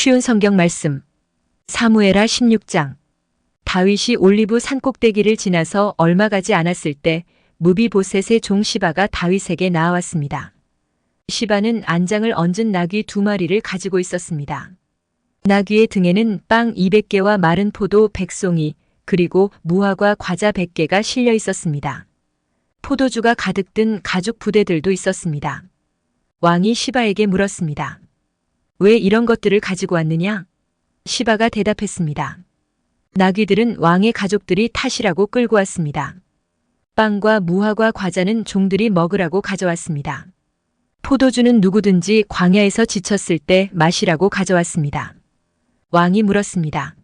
쉬운 성경 말씀. 사무엘하 16장. 다윗이 올리브 산꼭대기를 지나서 얼마 가지 않았을 때 무비보셋의 종 시바가 다윗에게 나아왔습니다. 시바는 안장을 얹은 나귀 2마리를 가지고 있었습니다. 나귀의 등에는 빵 200개와 마른 포도 100송이, 그리고 무화과 과자 100개가 실려 있었습니다. 포도주가 가득 든 가죽 부대들도 있었습니다. 왕이 시바에게 물었습니다. 왜 이런 것들을 가지고 왔느냐? 시바가 대답했습니다. 나귀들은 왕의 가족들이 타시라고 끌고 왔습니다. 빵과 무화과 과자는 종들이 먹으라고 가져왔습니다. 포도주는 누구든지 광야에서 지쳤을 때 마시라고 가져왔습니다. 왕이 물었습니다.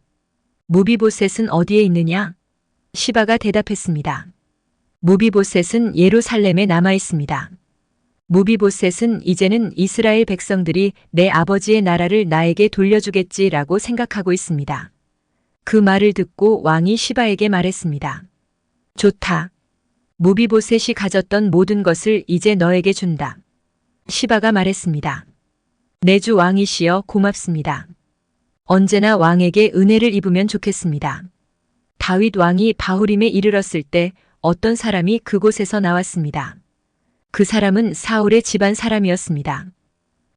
무비보셋은 어디에 있느냐? 시바가 대답했습니다. 무비보셋은 예루살렘에 남아 있습니다. 무비보셋은 이제는 이스라엘 백성들이 내 아버지의 나라를 나에게 돌려주겠지라고 생각하고 있습니다. 그 말을 듣고 왕이 시바에게 말했습니다. 좋다. 무비보셋이 가졌던 모든 것을 이제 너에게 준다. 시바가 말했습니다. 내 주 왕이시여 고맙습니다. 언제나 왕에게 은혜를 입으면 좋겠습니다. 다윗 왕이 바후림에 이르렀을 때 어떤 사람이 그곳에서 나왔습니다. 그 사람은 사울의 집안 사람이었습니다.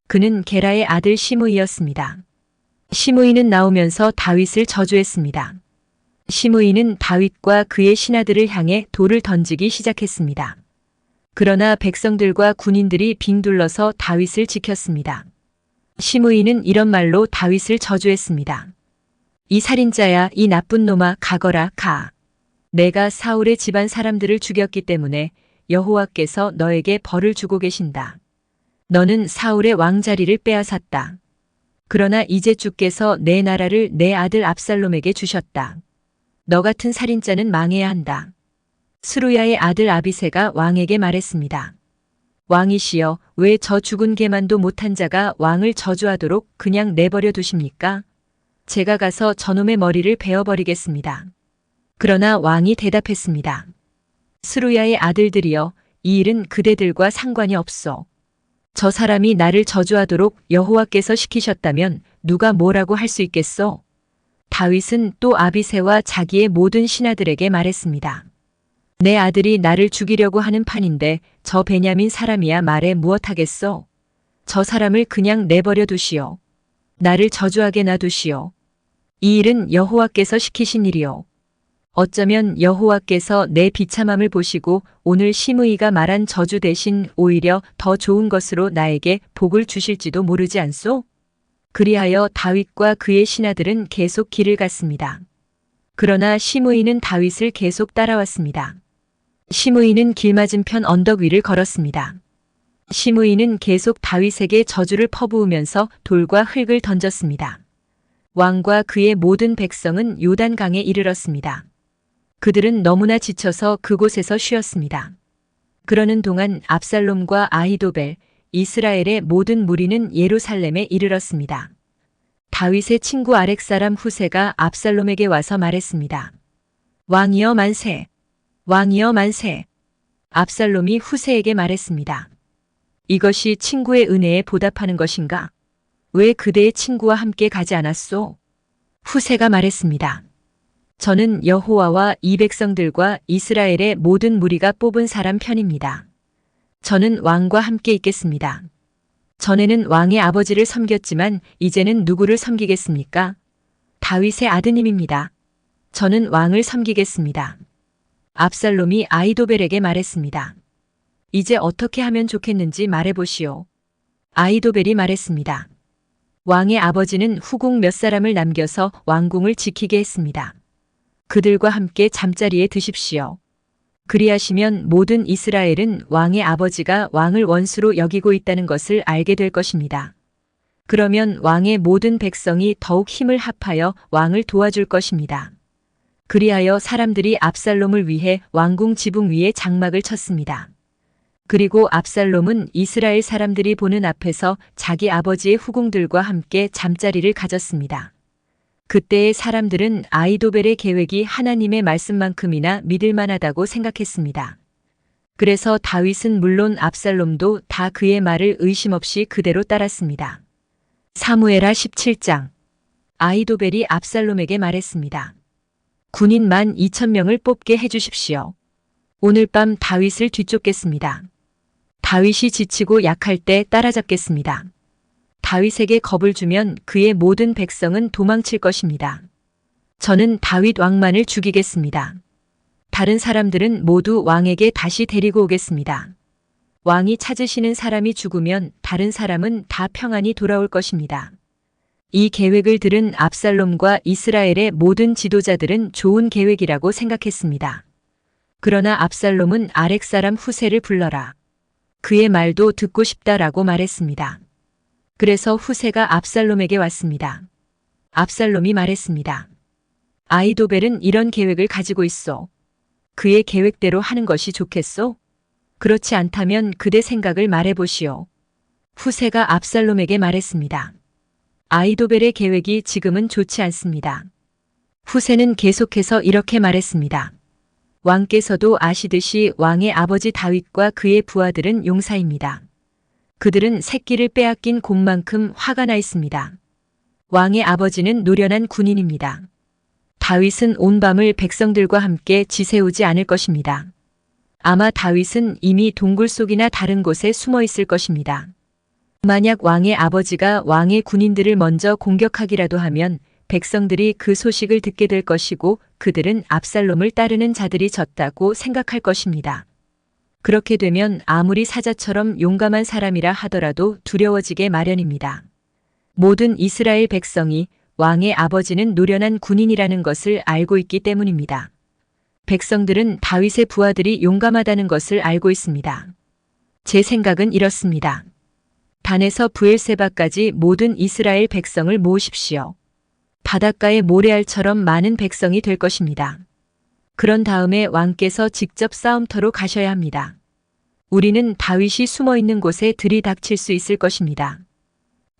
그는 게라의 아들 시므이였습니다. 시므이는 나오면서 다윗을 저주했습니다. 시므이는 다윗과 그의 신하들을 향해 돌을 던지기 시작했습니다. 그러나 백성들과 군인들이 빙 둘러서 다윗을 지켰습니다. 시므이는 이런 말로 다윗을 저주했습니다. 이 살인자야, 이 나쁜 놈아, 가거라, 가. 내가 사울의 집안 사람들을 죽였기 때문에 여호와께서 너에게 벌을 주고 계신다. 너는 사울의 왕자리를 빼앗았다. 그러나 이제 주께서 내 나라를 내 아들 압살롬에게 주셨다. 너 같은 살인자는 망해야 한다. 스루야의 아들 아비새가 왕에게 말했습니다. 왕이시여, 왜 저 죽은 개만도 못한 자가 왕을 저주하도록 그냥 내버려 두십니까? 제가 가서 저놈의 머리를 베어버리겠습니다. 그러나 왕이 대답했습니다. 스루야의 아들들이여, 이 일은 그대들과 상관이 없소. 저 사람이 나를 저주하도록 여호와께서 시키셨다면 누가 뭐라고 할 수 있겠소? 다윗은 또 아비새와 자기의 모든 신하들에게 말했습니다. 내 아들이 나를 죽이려고 하는 판인데 저 베냐민 사람이야 말해 무엇하겠소? 저 사람을 그냥 내버려 두시오. 나를 저주하게 놔두시오. 이 일은 여호와께서 시키신 일이오. 어쩌면 여호와께서 내 비참함을 보시고 오늘 시므이가 말한 저주 대신 오히려 더 좋은 것으로 나에게 복을 주실지도 모르지 않소? 그리하여 다윗과 그의 신하들은 계속 길을 갔습니다. 그러나 시므이는 다윗을 계속 따라왔습니다. 시므이는 길 맞은편 언덕 위를 걸었습니다. 시므이는 계속 다윗에게 저주를 퍼부으면서 돌과 흙을 던졌습니다. 왕과 그의 모든 백성은 요단강에 이르렀습니다. 그들은 너무나 지쳐서 그곳에서 쉬었습니다. 그러는 동안 압살롬과 아히도벨, 이스라엘의 모든 무리는 예루살렘에 이르렀습니다. 다윗의 친구 아렉 사람 후세가 압살롬에게 와서 말했습니다. 왕이여 만세! 왕이여 만세! 압살롬이 후세에게 말했습니다. 이것이 친구의 은혜에 보답하는 것인가? 왜 그대의 친구와 함께 가지 않았소? 후세가 말했습니다. 저는 여호와와 이 백성들과 이스라엘의 모든 무리가 뽑은 사람 편입니다. 저는 왕과 함께 있겠습니다. 전에는 왕의 아버지를 섬겼지만 이제는 누구를 섬기겠습니까? 다윗의 아드님입니다. 저는 왕을 섬기겠습니다. 압살롬이 아히도벨에게 말했습니다. 이제 어떻게 하면 좋겠는지 말해보시오. 아히도벨이 말했습니다. 왕의 아버지는 후궁 몇 사람을 남겨서 왕궁을 지키게 했습니다. 그들과 함께 잠자리에 드십시오. 그리하시면 모든 이스라엘은 왕의 아버지가 왕을 원수로 여기고 있다는 것을 알게 될 것입니다. 그러면 왕의 모든 백성이 더욱 힘을 합하여 왕을 도와줄 것입니다. 그리하여 사람들이 압살롬을 위해 왕궁 지붕 위에 장막을 쳤습니다. 그리고 압살롬은 이스라엘 사람들이 보는 앞에서 자기 아버지의 후궁들과 함께 잠자리를 가졌습니다. 그때의 사람들은 아히도벨의 계획이 하나님의 말씀만큼이나 믿을 만하다고 생각했습니다. 그래서 다윗은 물론 압살롬도 다 그의 말을 의심 없이 그대로 따랐습니다. 사무엘하 17장. 아히도벨이 압살롬에게 말했습니다. 군인 12,000명을 뽑게 해주십시오. 오늘 밤 다윗을 뒤쫓겠습니다. 다윗이 지치고 약할 때 따라잡겠습니다. 다윗에게 겁을 주면 그의 모든 백성은 도망칠 것입니다. 저는 다윗 왕만을 죽이겠습니다. 다른 사람들은 모두 왕에게 다시 데리고 오겠습니다. 왕이 찾으시는 사람이 죽으면 다른 사람은 다 평안히 돌아올 것입니다. 이 계획을 들은 압살롬과 이스라엘의 모든 지도자들은 좋은 계획이라고 생각했습니다. 그러나 압살롬은 아렉 사람 후세를 불러라. 그의 말도 듣고 싶다라고 말했습니다. 그래서 후세가 압살롬에게 왔습니다. 압살롬이 말했습니다. 아히도벨은 이런 계획을 가지고 있어. 그의 계획대로 하는 것이 좋겠소? 그렇지 않다면 그대 생각을 말해보시오. 후세가 압살롬에게 말했습니다. 아히도벨의 계획이 지금은 좋지 않습니다. 후세는 계속해서 이렇게 말했습니다. 왕께서도 아시듯이 왕의 아버지 다윗과 그의 부하들은 용사입니다. 그들은 새끼를 빼앗긴 곰만큼 화가 나 있습니다. 왕의 아버지는 노련한 군인입니다. 다윗은 온 밤을 백성들과 함께 지새우지 않을 것입니다. 아마 다윗은 이미 동굴 속이나 다른 곳에 숨어 있을 것입니다. 만약 왕의 아버지가 왕의 군인들을 먼저 공격하기라도 하면 백성들이 그 소식을 듣게 될 것이고 그들은 압살롬을 따르는 자들이 졌다고 생각할 것입니다. 그렇게 되면 아무리 사자처럼 용감한 사람이라 하더라도 두려워지게 마련입니다. 모든 이스라엘 백성이 왕의 아버지는 노련한 군인이라는 것을 알고 있기 때문입니다. 백성들은 다윗의 부하들이 용감하다는 것을 알고 있습니다. 제 생각은 이렇습니다. 단에서 브엘세바까지 모든 이스라엘 백성을 모으십시오. 바닷가의 모래알처럼 많은 백성이 될 것입니다. 그런 다음에 왕께서 직접 싸움터로 가셔야 합니다. 우리는 다윗이 숨어 있는 곳에 들이닥칠 수 있을 것입니다.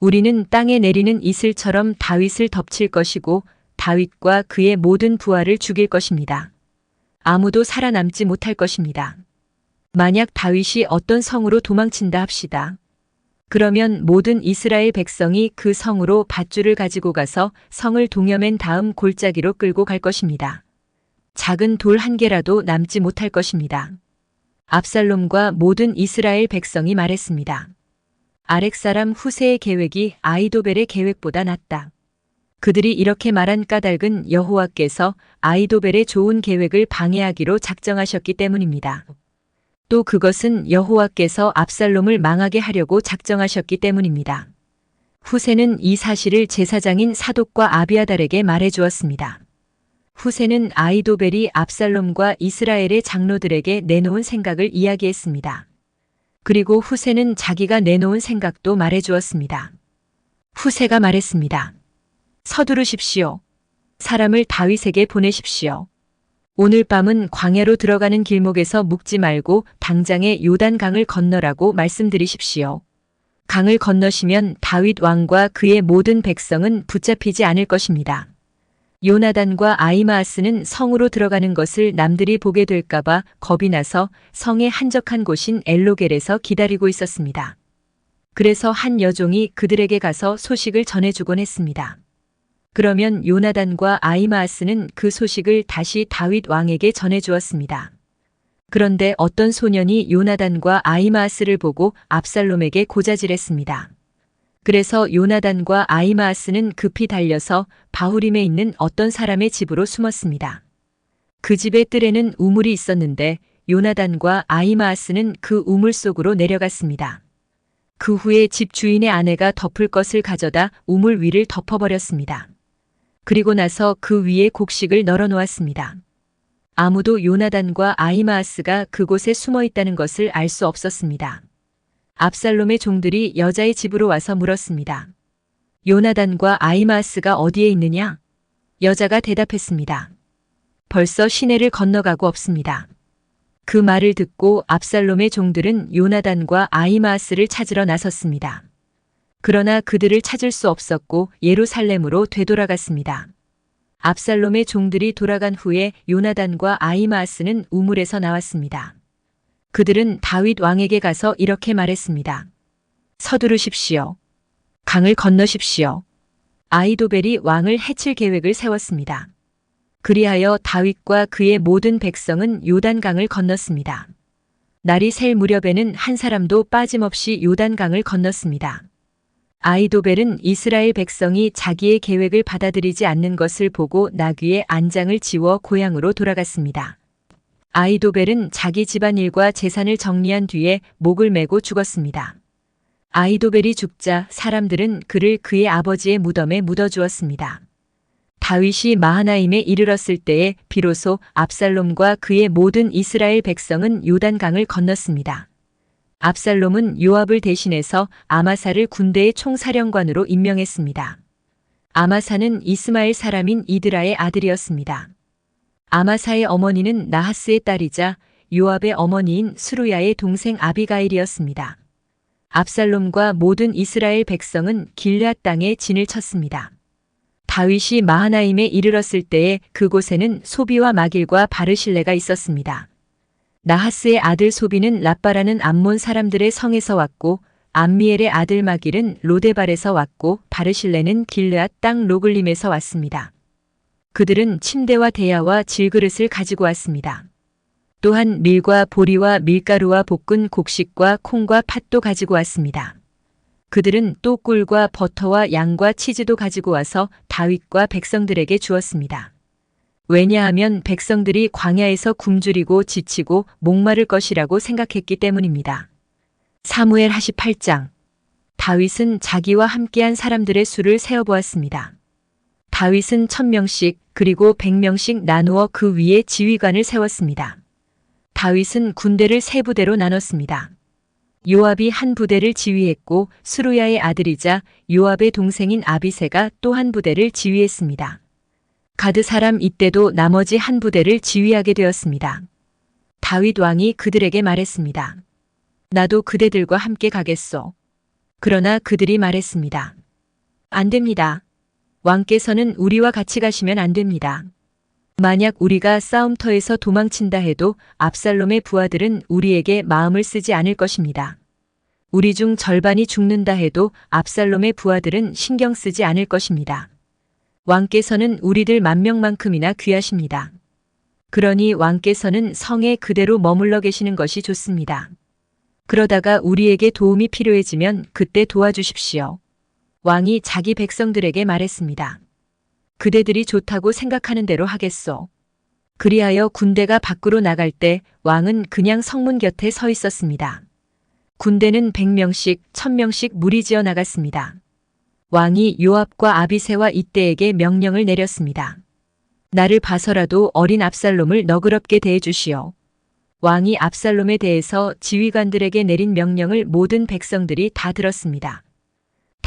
우리는 땅에 내리는 이슬처럼 다윗을 덮칠 것이고 다윗과 그의 모든 부하를 죽일 것입니다. 아무도 살아남지 못할 것입니다. 만약 다윗이 어떤 성으로 도망친다 합시다. 그러면 모든 이스라엘 백성이 그 성으로 밧줄을 가지고 가서 성을 동여맨 다음 골짜기로 끌고 갈 것입니다. 작은 돌 한 개라도 남지 못할 것입니다. 압살롬과 모든 이스라엘 백성이 말했습니다. 아렉 사람 후세의 계획이 아히도벨의 계획보다 낫다. 그들이 이렇게 말한 까닭은 여호와께서 아히도벨의 좋은 계획을 방해하기로 작정하셨기 때문입니다. 또 그것은 여호와께서 압살롬을 망하게 하려고 작정하셨기 때문입니다. 후세는 이 사실을 제사장인 사독과 아비아달에게 말해주었습니다. 후세는 아히도벨이 압살롬과 이스라엘의 장로들에게 내놓은 생각을 이야기했습니다. 그리고 후세는 자기가 내놓은 생각도 말해주었습니다. 후세가 말했습니다. 서두르십시오. 사람을 다윗에게 보내십시오. 오늘 밤은 광야로 들어가는 길목에서 묵지 말고 당장에 요단강을 건너라고 말씀드리십시오. 강을 건너시면 다윗 왕과 그의 모든 백성은 붙잡히지 않을 것입니다. 요나단과 아히마아스는 성으로 들어가는 것을 남들이 보게 될까봐 겁이 나서 성의 한적한 곳인 엘로겔에서 기다리고 있었습니다. 그래서 한 여종이 그들에게 가서 소식을 전해주곤 했습니다. 그러면 요나단과 아히마아스는 그 소식을 다시 다윗 왕에게 전해주었습니다. 그런데 어떤 소년이 요나단과 아히마아스를 보고 압살롬에게 고자질했습니다. 그래서 요나단과 아히마아스는 급히 달려서 바후림에 있는 어떤 사람의 집으로 숨었습니다. 그 집의 뜰에는 우물이 있었는데 요나단과 아히마아스는 그 우물 속으로 내려갔습니다. 그 후에 집 주인의 아내가 덮을 것을 가져다 우물 위를 덮어버렸습니다. 그리고 나서 그 위에 곡식을 널어 놓았습니다. 아무도 요나단과 아히마아스가 그곳에 숨어 있다는 것을 알 수 없었습니다. 압살롬의 종들이 여자의 집으로 와서 물었습니다. 요나단과 아히마아스가 어디에 있느냐? 여자가 대답했습니다. 벌써 시내를 건너가고 없습니다. 그 말을 듣고 압살롬의 종들은 요나단과 아히마아스를 찾으러 나섰습니다. 그러나 그들을 찾을 수 없었고 예루살렘으로 되돌아갔습니다. 압살롬의 종들이 돌아간 후에 요나단과 아히마아스는 우물에서 나왔습니다. 그들은 다윗 왕에게 가서 이렇게 말했습니다. 서두르십시오. 강을 건너십시오. 아히도벨이 왕을 해칠 계획을 세웠습니다. 그리하여 다윗과 그의 모든 백성은 요단강을 건넜습니다. 날이 셀 무렵에는 한 사람도 빠짐없이 요단강을 건넜습니다. 아히도벨은 이스라엘 백성이 자기의 계획을 받아들이지 않는 것을 보고 나귀의 안장을 지워 고향으로 돌아갔습니다. 아히도벨은 자기 집안일과 재산을 정리한 뒤에 목을 메고 죽었습니다. 아히도벨이 죽자 사람들은 그를 그의 아버지의 무덤에 묻어주었습니다. 다윗이 마하나임에 이르렀을 때에 비로소 압살롬과 그의 모든 이스라엘 백성은 요단강을 건넜습니다. 압살롬은 요압을 대신해서 아마사를 군대의 총사령관으로 임명했습니다. 아마사는 이스마엘 사람인 이드라의 아들이었습니다. 아마사의 어머니는 나하스의 딸이자 요압의 어머니인 스루야의 동생 아비가일이었습니다. 압살롬과 모든 이스라엘 백성은 길앗 땅에 진을 쳤습니다. 다윗이 마하나임에 이르렀을 때에 그곳에는 소비와 마길과 바르실레가 있었습니다. 나하스의 아들 소비는 랍바라는 암몬 사람들의 성에서 왔고 암미엘의 아들 마길은 로데발에서 왔고 바르실레는 길르앗 땅 로글림에서 왔습니다. 그들은 침대와 대야와 질그릇을 가지고 왔습니다. 또한 밀과 보리와 밀가루와 볶은 곡식과 콩과 팥도 가지고 왔습니다. 그들은 또 꿀과 버터와 양과 치즈도 가지고 와서 다윗과 백성들에게 주었습니다. 왜냐하면 백성들이 광야에서 굶주리고 지치고 목마를 것이라고 생각했기 때문입니다. 사무엘 하시 8장. 다윗은 자기와 함께한 사람들의 수를 세어보았습니다. 다윗은 1000명씩 그리고 100명씩 나누어 그 위에 지휘관을 세웠습니다. 다윗은 군대를 세 부대로 나눴습니다. 요압이 한 부대를 지휘했고 스루야의 아들이자 요압의 동생인 아비새가 또 한 부대를 지휘했습니다. 가드 사람 이때도 나머지 한 부대를 지휘하게 되었습니다. 다윗 왕이 그들에게 말했습니다. 나도 그대들과 함께 가겠소. 그러나 그들이 말했습니다. 안 됩니다. 왕께서는 우리와 같이 가시면 안 됩니다. 만약 우리가 싸움터에서 도망친다 해도 압살롬의 부하들은 우리에게 마음을 쓰지 않을 것입니다. 우리 중 절반이 죽는다 해도 압살롬의 부하들은 신경 쓰지 않을 것입니다. 왕께서는 우리들 10,000명만큼이나 귀하십니다. 그러니 왕께서는 성에 그대로 머물러 계시는 것이 좋습니다. 그러다가 우리에게 도움이 필요해지면 그때 도와주십시오. 왕이 자기 백성들에게 말했습니다. 그대들이 좋다고 생각하는 대로 하겠소. 그리하여 군대가 밖으로 나갈 때 왕은 그냥 성문 곁에 서 있었습니다. 군대는 100명씩, 1000명씩 무리지어 나갔습니다. 왕이 요압과 아비새와 이때에게 명령을 내렸습니다. 나를 봐서라도 어린 압살롬을 너그럽게 대해주시오. 왕이 압살롬에 대해서 지휘관들에게 내린 명령을 모든 백성들이 다 들었습니다.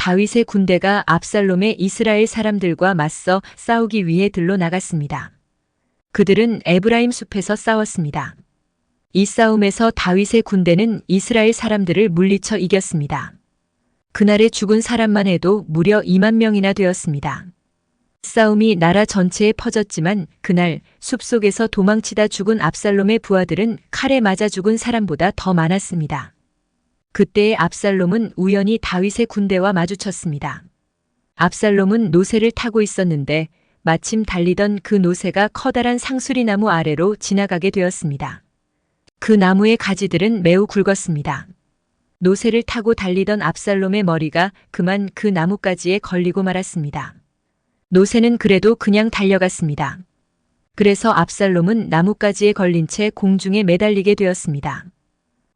다윗의 군대가 압살롬의 이스라엘 사람들과 맞서 싸우기 위해 들로 나갔습니다. 그들은 에브라임 숲에서 싸웠습니다. 이 싸움에서 다윗의 군대는 이스라엘 사람들을 물리쳐 이겼습니다. 그날에 죽은 사람만 해도 무려 20,000명이나 되었습니다. 싸움이 나라 전체에 퍼졌지만 그날 숲속에서 도망치다 죽은 압살롬의 부하들은 칼에 맞아 죽은 사람보다 더 많았습니다. 그때의 압살롬은 우연히 다윗의 군대와 마주쳤습니다. 압살롬은 노새를 타고 있었는데 마침 달리던 그 노새가 커다란 상수리나무 아래로 지나가게 되었습니다. 그 나무의 가지들은 매우 굵었습니다. 노새를 타고 달리던 압살롬의 머리가 그만 그 나뭇가지에 걸리고 말았습니다. 노새는 그래도 그냥 달려갔습니다. 그래서 압살롬은 나뭇가지에 걸린 채 공중에 매달리게 되었습니다.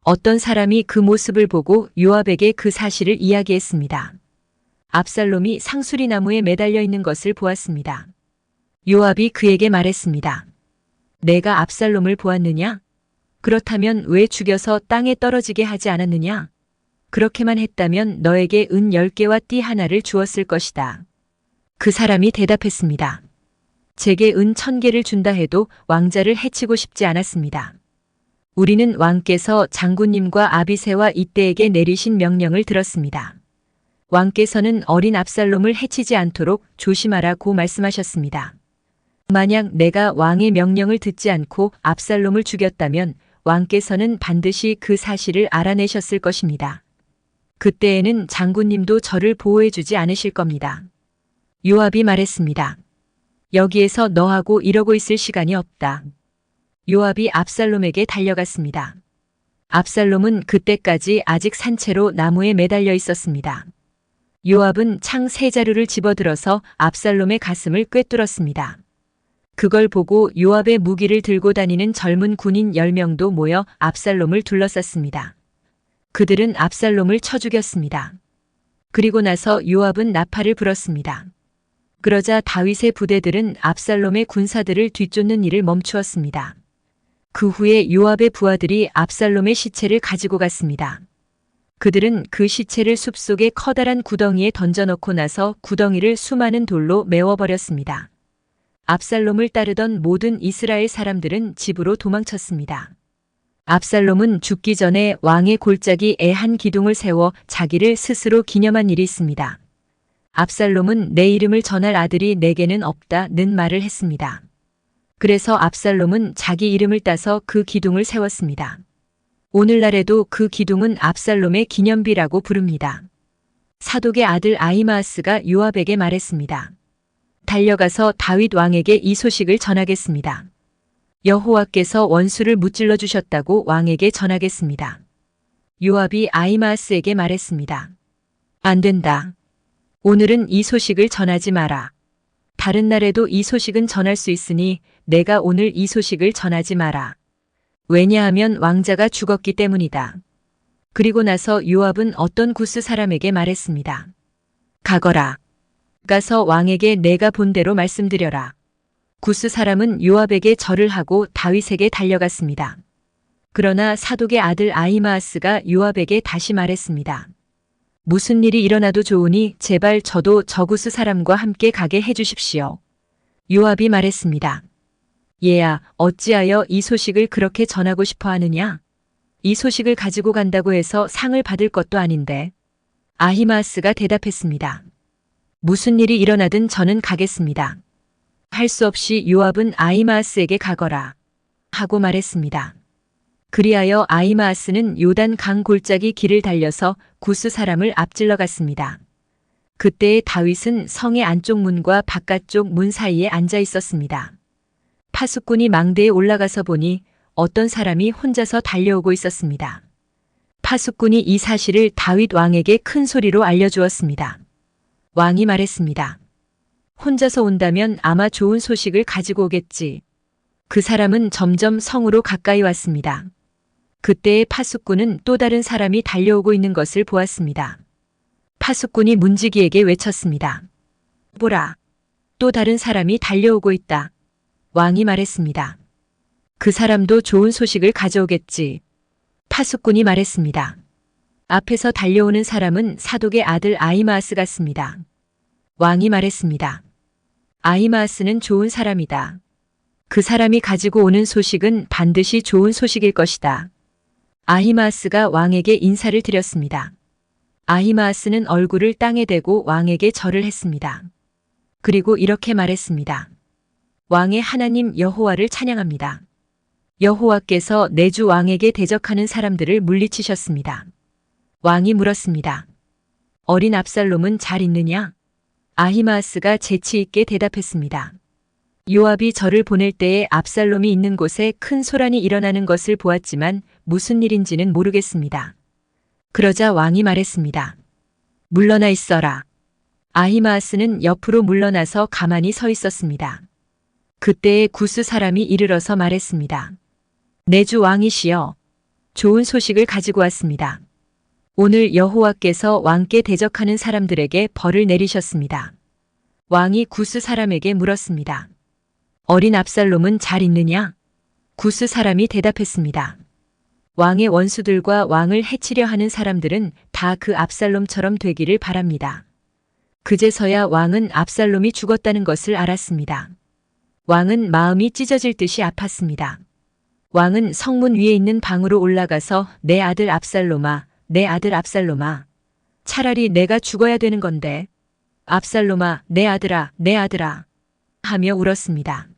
어떤 사람이 그 모습을 보고 요압에게 그 사실을 이야기했습니다. 압살롬이 상수리나무에 매달려 있는 것을 보았습니다. 요압이 그에게 말했습니다. 내가 압살롬을 보았느냐? 그렇다면 왜 죽여서 땅에 떨어지게 하지 않았느냐? 그렇게만 했다면 너에게 은 10개와 띠 하나를 주었을 것이다. 그 사람이 대답했습니다. 제게 은 1000개를 준다 해도 왕자를 해치고 싶지 않았습니다. 우리는 왕께서 장군님과 아비새와 이때에게 내리신 명령을 들었습니다. 왕께서는 어린 압살롬을 해치지 않도록 조심하라고 말씀하셨습니다. 만약 내가 왕의 명령을 듣지 않고 압살롬을 죽였다면 왕께서는 반드시 그 사실을 알아내셨을 것입니다. 그때에는 장군님도 저를 보호해주지 않으실 겁니다. 요압이 말했습니다. 여기에서 너하고 이러고 있을 시간이 없다. 요압이 압살롬에게 달려갔습니다. 압살롬은 그때까지 아직 산채로 나무에 매달려 있었습니다. 요압은 창 세 자루를 집어들어서 압살롬의 가슴을 꿰뚫었습니다. 그걸 보고 요압의 무기를 들고 다니는 젊은 군인 10명도 모여 압살롬을 둘러쌌습니다. 그들은 압살롬을 쳐 죽였습니다. 그리고 나서 요압은 나팔을 불었습니다. 그러자 다윗의 부대들은 압살롬의 군사들을 뒤쫓는 일을 멈추었습니다. 그 후에 요압의 부하들이 압살롬의 시체를 가지고 갔습니다. 그들은 그 시체를 숲속의 커다란 구덩이에 던져넣고 나서 구덩이를 수많은 돌로 메워버렸습니다. 압살롬을 따르던 모든 이스라엘 사람들은 집으로 도망쳤습니다. 압살롬은 죽기 전에 왕의 골짜기에 한 기둥을 세워 자기를 스스로 기념한 일이 있습니다. 압살롬은 내 이름을 전할 아들이 내게는 없다는 말을 했습니다. 그래서 압살롬은 자기 이름을 따서 그 기둥을 세웠습니다. 오늘날에도 그 기둥은 압살롬의 기념비라고 부릅니다. 사독의 아들 아히마아스가 요압에게 말했습니다. 달려가서 다윗 왕에게 이 소식을 전하겠습니다. 여호와께서 원수를 무찔러 주셨다고 왕에게 전하겠습니다. 요압이 아히마아스에게 말했습니다. 안 된다. 오늘은 이 소식을 전하지 마라. 다른 날에도 이 소식은 전할 수 있으니 내가 오늘 이 소식을 전하지 마라. 왜냐하면 왕자가 죽었기 때문이다. 그리고 나서 요압은 어떤 구스 사람에게 말했습니다. 가거라. 가서 왕에게 내가 본 대로 말씀드려라. 구스 사람은 요압에게 절을 하고 다윗에게 달려갔습니다. 그러나 사독의 아들 아히마아스가 요압에게 다시 말했습니다. 무슨 일이 일어나도 좋으니 제발 저도 저 구스 사람과 함께 가게 해주십시오. 요압이 말했습니다. 얘야, 어찌하여 이 소식을 그렇게 전하고 싶어 하느냐? 이 소식을 가지고 간다고 해서 상을 받을 것도 아닌데. 아히마아스가 대답했습니다. 무슨 일이 일어나든 저는 가겠습니다. 할 수 없이 요압은 아히마아스에게 가거라 하고 말했습니다. 그리하여 아히마아스는 요단 강 골짜기 길을 달려서 구스 사람을 앞질러 갔습니다. 그때의 다윗은 성의 안쪽 문과 바깥쪽 문 사이에 앉아 있었습니다. 파수꾼이 망대에 올라가서 보니 어떤 사람이 혼자서 달려오고 있었습니다. 파수꾼이 이 사실을 다윗 왕에게 큰 소리로 알려주었습니다. 왕이 말했습니다. 혼자서 온다면 아마 좋은 소식을 가지고 오겠지. 그 사람은 점점 성으로 가까이 왔습니다. 그때의 파수꾼은 또 다른 사람이 달려오고 있는 것을 보았습니다. 파수꾼이 문지기에게 외쳤습니다. 보라, 또 다른 사람이 달려오고 있다. 왕이 말했습니다. 그 사람도 좋은 소식을 가져오겠지. 파수꾼이 말했습니다. 앞에서 달려오는 사람은 사독의 아들 아히마아스 같습니다. 왕이 말했습니다. 아히마아스는 좋은 사람이다. 그 사람이 가지고 오는 소식은 반드시 좋은 소식일 것이다. 아히마아스가 왕에게 인사를 드렸습니다. 아히마아스는 얼굴을 땅에 대고 왕에게 절을 했습니다. 그리고 이렇게 말했습니다. 왕의 하나님 여호와를 찬양합니다. 여호와께서 내 주 왕에게 대적하는 사람들을 물리치셨습니다. 왕이 물었습니다. 어린 압살롬은 잘 있느냐? 아히마아스가 재치 있게 대답했습니다. 요압이 저를 보낼 때에 압살롬이 있는 곳에 큰 소란이 일어나는 것을 보았지만 무슨 일인지는 모르겠습니다. 그러자 왕이 말했습니다. 물러나 있어라. 아히마아스는 옆으로 물러나서 가만히 서 있었습니다. 그때에 구스 사람이 이르러서 말했습니다. 내 주 왕이시여, 좋은 소식을 가지고 왔습니다. 오늘 여호와께서 왕께 대적하는 사람들에게 벌을 내리셨습니다. 왕이 구스 사람에게 물었습니다. 어린 압살롬은 잘 있느냐? 구스 사람이 대답했습니다. 왕의 원수들과 왕을 해치려 하는 사람들은 다 그 압살롬처럼 되기를 바랍니다. 그제서야 왕은 압살롬이 죽었다는 것을 알았습니다. 왕은 마음이 찢어질 듯이 아팠습니다. 왕은 성문 위에 있는 방으로 올라가서 내 아들 압살롬아, 내 아들 압살롬아. 차라리 내가 죽어야 되는 건데. 압살롬아, 내 아들아, 내 아들아. 하며 울었습니다.